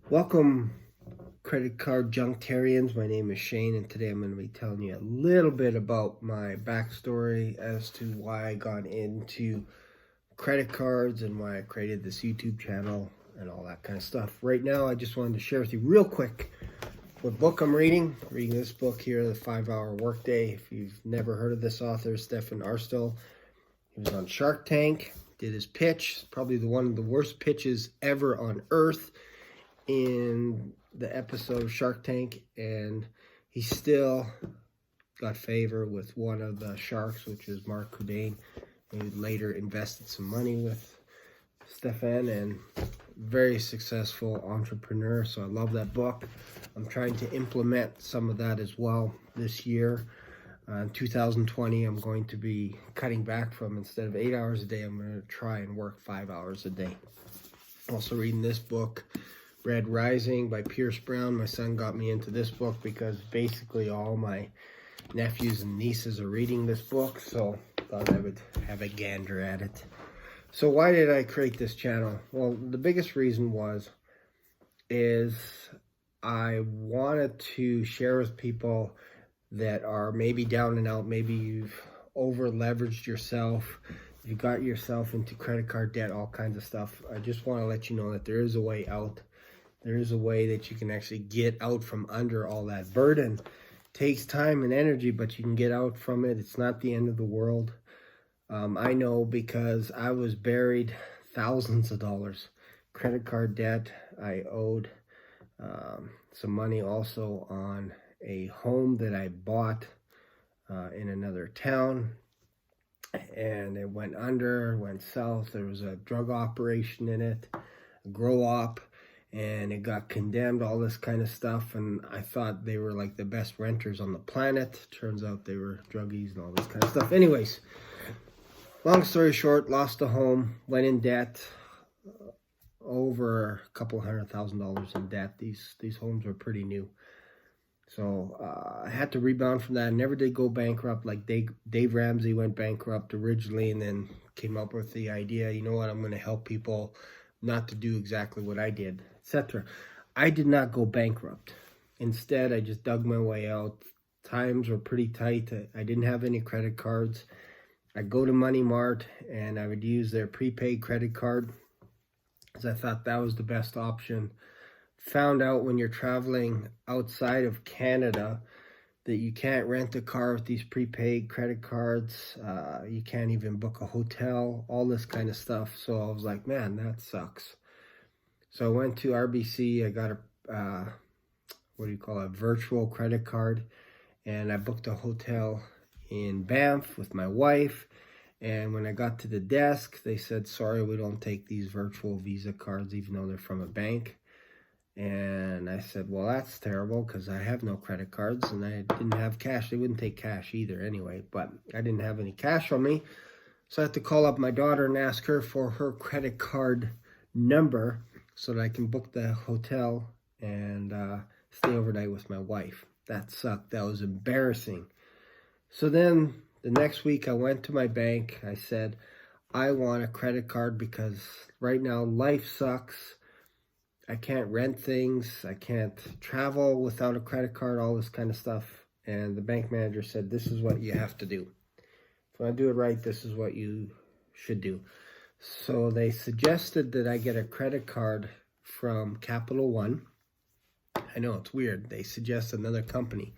Welcome, credit card junktarians. My name is Shane, and today I'm going to be telling you a little bit about my backstory as to why I got into credit cards and why I created this YouTube channel and all that kind of stuff. Right now, I just wanted to share with you real quick what book I'm reading. Reading this book here, The 5-Hour Workday. If you've never heard of this author, Stephen Arstel, he was on Shark Tank, did his pitch, probably one of the worst pitches ever on earth in the episode of Shark Tank, and he still got favor with one of the sharks, which is Mark Cudain, who later invested some money with Stefan, and very successful entrepreneur. So I love that book. I'm trying to implement some of that as well this year. In 2020, I'm going to be cutting back from, instead of 8 hours a day, I'm going to try and work 5 hours a day. Also reading this book, Red Rising by Pierce Brown. My son got me into this book because basically all my nephews and nieces are reading this book, so I thought I would have a gander at it. So why did I create this channel? Well, the biggest reason is I wanted to share with people that are maybe down and out. Maybe you've over leveraged yourself, you got yourself into credit card debt, all kinds of stuff. I just want to let you know that there is a way out. There is a way that you can actually get out from under all that burden. It takes time and energy, but you can get out from it. It's not the end of the world. I know because I was buried thousands of dollars. Credit card debt. I owed some money also on a home that I bought in another town. And it went under, went south. There was a drug operation in it, a grow op. And it got condemned, all this kind of stuff, and I thought they were like the best renters on the planet. Turns out they were druggies and all this kind of stuff. Anyways, long story short, lost a home, went in debt, over a couple $100,000 in debt. These homes were pretty new. So I had to rebound from that. I never did go bankrupt. Like Dave Ramsey went bankrupt originally and then came up with the idea, you know what, I'm going to help people not to do exactly what I did, etc. I did not go bankrupt. Instead, I just dug my way out. Times were pretty tight. I didn't have any credit cards. I'd go to Money Mart and I would use their prepaid credit card because I thought that was the best option. Found out when you're traveling outside of Canada that you can't rent a car with these prepaid credit cards. You can't even book a hotel, all this kind of stuff. So I was like, man, that sucks. So I went to RBC. I got a virtual credit card. And I booked a hotel in Banff with my wife. And when I got to the desk, they said, sorry, we don't take these virtual Visa cards, even though they're from a bank. And I said, well, that's terrible because I have no credit cards and I didn't have cash. They wouldn't take cash either anyway, but I didn't have any cash on me. So I had to call up my daughter and ask her for her credit card number so that I can book the hotel and stay overnight with my wife. That sucked. That was embarrassing. So then the next week I went to my bank. I said, I want a credit card because right now life sucks. I can't rent things. I can't travel without a credit card, all this kind of stuff. And the bank manager said, this is what you have to do. If you want to do it right, this is what you should do. So they suggested that I get a credit card from Capital One. I know, it's weird. They suggest another company.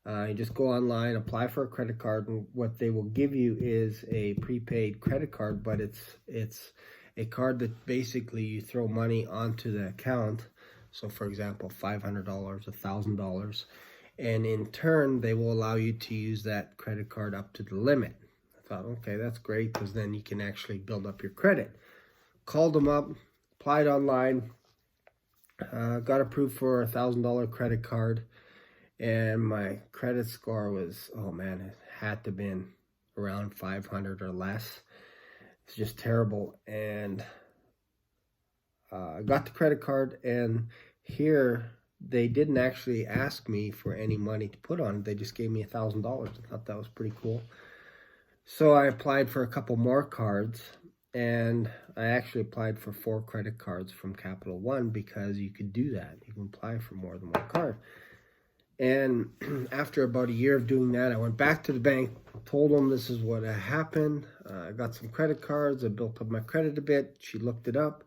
You just go online, apply for a credit card, and what they will give you is a prepaid credit card, but it's a card that basically you throw money onto the account. So for example, $500, $1,000, and in turn, they will allow you to use that credit card up to the limit. I thought, okay, that's great because then you can actually build up your credit. Called them up, applied online, got approved for a $1,000 credit card, and my credit score was, oh man, it had to have been around 500 or less. It's just terrible. And I got the credit card, and here they didn't actually ask me for any money to put on it. They just gave me $1,000. I thought that was pretty cool. So I applied for a couple more cards, And I actually applied for 4 credit cards from Capital One because you could do that. You can apply for more than one card. And after about a year of doing that, I went back to the bank, told them this is what happened. I got some credit cards. I built up my credit a bit. She looked it up.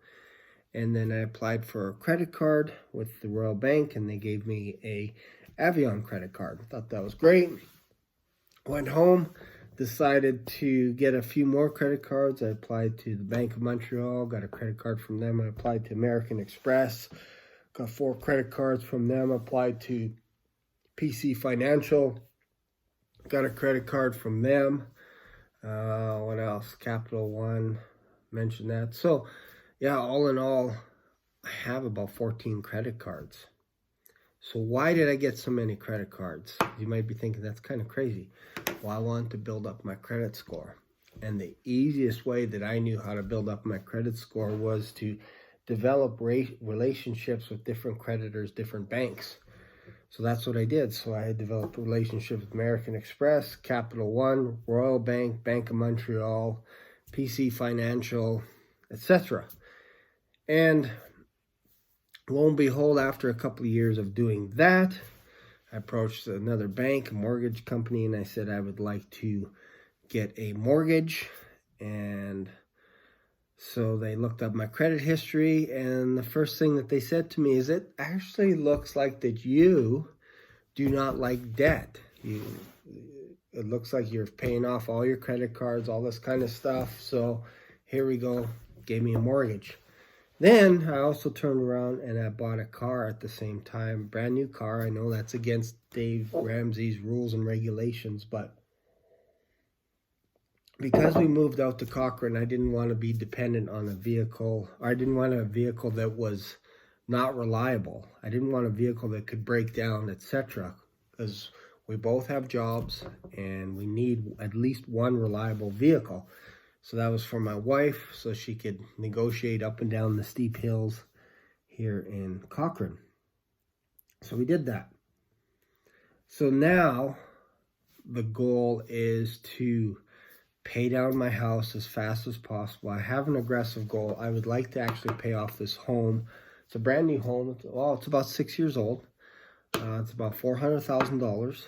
And then I applied for a credit card with the Royal Bank, and they gave me a Avion credit card. Thought that was great. Went home, decided to get a few more credit cards. I applied to the Bank of Montreal, got a credit card from them. I applied to American Express, got 4 credit cards from them. Applied to PC Financial, got a credit card from them. What else? Capital One, mentioned that. So, yeah, all in all, I have about 14 credit cards. So why did I get so many credit cards? You might be thinking that's kind of crazy. Well, I wanted to build up my credit score. And the easiest way that I knew how to build up my credit score was to develop relationships with different creditors, different banks. So that's what I did. So I had developed a relationship with American Express, Capital One, Royal Bank, Bank of Montreal, PC Financial, etc. And lo and behold, after a couple of years of doing that, I approached another bank, a mortgage company, and I said I would like to get a mortgage. And so they looked up my credit history, and the first thing that they said to me is, it actually looks like that you do not like debt. It looks like you're paying off all your credit cards, all this kind of stuff. So here we go. Gave me a mortgage. Then I also turned around and I bought a car at the same time, brand new car. I know that's against Dave Ramsey's rules and regulations, but because we moved out to Cochrane, I didn't want to be dependent on a vehicle. Or I didn't want a vehicle that was not reliable. I didn't want a vehicle that could break down, etc. Because we both have jobs and we need at least one reliable vehicle. So that was for my wife, so she could negotiate up and down the steep hills here in Cochrane. So we did that. So now the goal is to pay down my house as fast as possible. I have an aggressive goal. I would like to actually pay off this home. It's a brand new home. It's about 6 years old. It's about $400,000.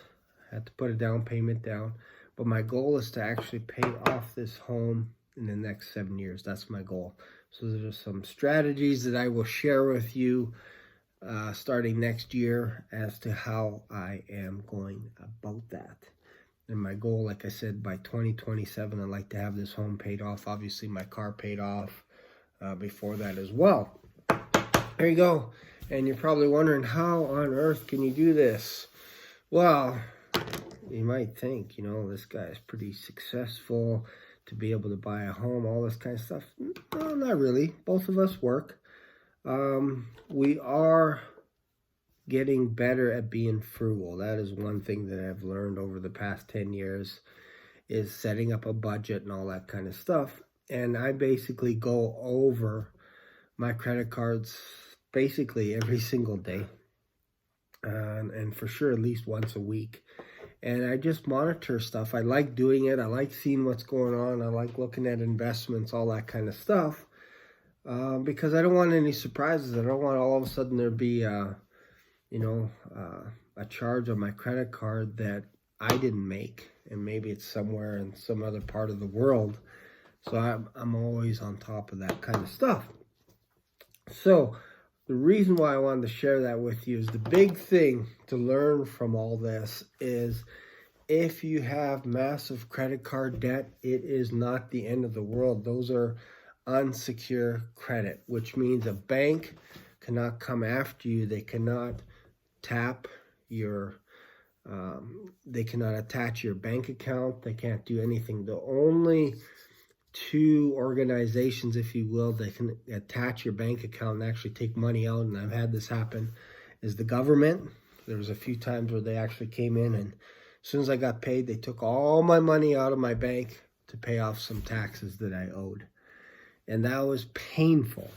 I had to put a down payment down. But my goal is to actually pay off this home in the next 7 years. That's my goal. So there's some strategies that I will share with you starting next year as to how I am going about that. And my goal, like I said, by 2027, I'd like to have this home paid off. Obviously, my car paid off before that as well. There you go. And you're probably wondering, how on earth can you do this? Well, you might think, this guy is pretty successful to be able to buy a home, all this kind of stuff. No, not really. Both of us work. We are getting better at being frugal. That is one thing that I've learned over the past 10 years, is setting up a budget and all that kind of stuff. And I basically go over my credit cards basically every single day. And for sure at least once a week. And I just monitor stuff. I like doing it. I like seeing what's going on. I like looking at investments, all that kind of stuff. Because I don't want any surprises. I don't want all of a sudden there be, a charge on my credit card that I didn't make. And maybe it's somewhere in some other part of the world. So I'm always on top of that kind of stuff. So the reason why I wanted to share that with you is the big thing to learn from all this is, if you have massive credit card debt, it is not the end of the world. Those are unsecured credit, which means a bank cannot come after you. They cannot tap your, they cannot attach your bank account. They can't do anything. The only two organizations, if you will, that can attach your bank account and actually take money out, and I've had this happen, is the government. There was a few times where they actually came in, and as soon as I got paid, they took all my money out of my bank to pay off some taxes that I owed. And that was painful,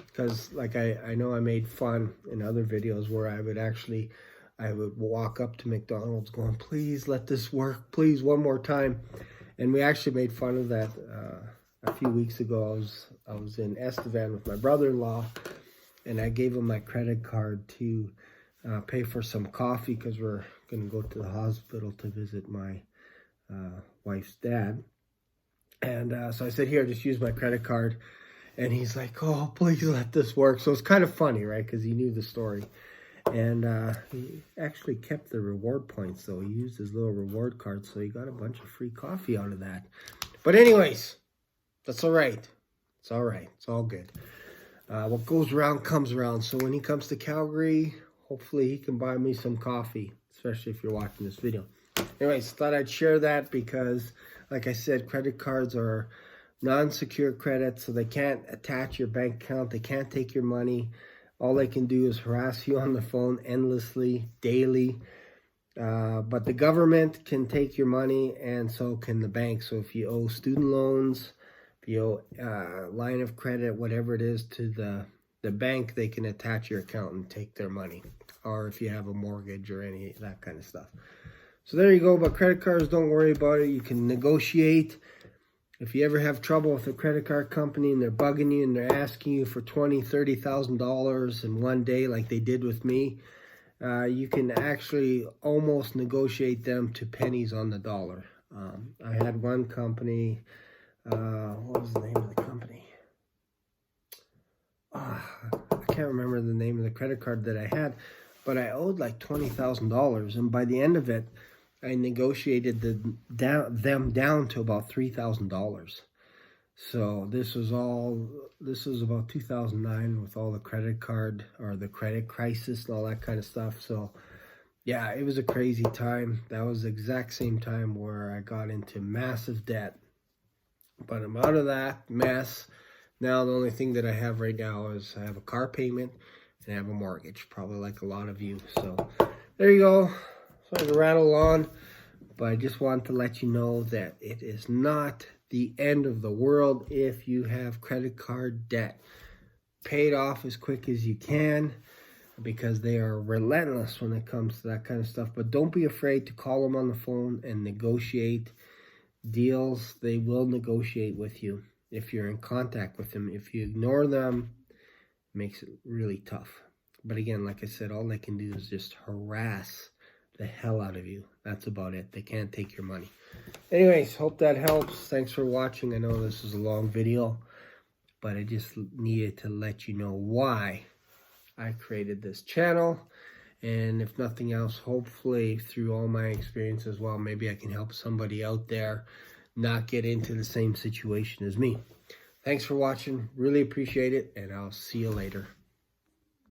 because like I know I made fun in other videos where I would walk up to McDonald's going, please let this work, please, one more time. And we actually made fun of that a few weeks ago, I was in Estevan with my brother-in-law, and I gave him my credit card to pay for some coffee because we're going to go to the hospital to visit my wife's dad. And so I said, here, just use my credit card. And he's like, oh, please let this work. So it's kind of funny, right? Because he knew the story. And he actually kept the reward points, though. He used his little reward card, so he got a bunch of free coffee out of that. But anyways, that's all right. It's all right. It's all good. What goes around comes around. So when he comes to Calgary, hopefully he can buy me some coffee, especially if you're watching this video. Anyways, thought I'd share that because, like I said, credit cards are non-secure credit, so they can't attach your bank account. They can't take your money. All they can do is harass you on the phone endlessly, daily. But the government can take your money, and so can the bank. So if you owe student loans, if you owe line of credit, whatever it is, to the bank, they can attach your account and take their money. Or if you have a mortgage or any of that kind of stuff. So there you go. But credit cards, don't worry about it. You can negotiate. If you ever have trouble with a credit card company and they're bugging you and they're asking you for $20,000, $30,000 in one day like they did with me, you can actually almost negotiate them to pennies on the dollar. I had one company, what was the name of the company? I can't remember the name of the credit card that I had, but I owed like $20,000, and by the end of it, I negotiated them down to about $3,000. So this was about 2009 with all the credit card or the credit crisis and all that kind of stuff. So yeah, it was a crazy time. That was the exact same time where I got into massive debt. But I'm out of that mess. Now the only thing that I have right now is I have a car payment and I have a mortgage, probably like a lot of you. So there you go. Sorry to rattle on, but I just want to let you know that it is not the end of the world if you have credit card debt. Pay it off as quick as you can because they are relentless when it comes to that kind of stuff. But don't be afraid to call them on the phone and negotiate deals. They will negotiate with you if you're in contact with them. If you ignore them, it makes it really tough. But again, like I said, all they can do is just harass the hell out of you. That's about it. They can't take your money. Anyways, hope that helps. Thanks for watching. I know this is a long video, but I just needed to let you know why I created this channel. And if nothing else, hopefully through all my experience as well, maybe I can help somebody out there not get into the same situation as me. Thanks for watching. Really appreciate it, and I'll see you later.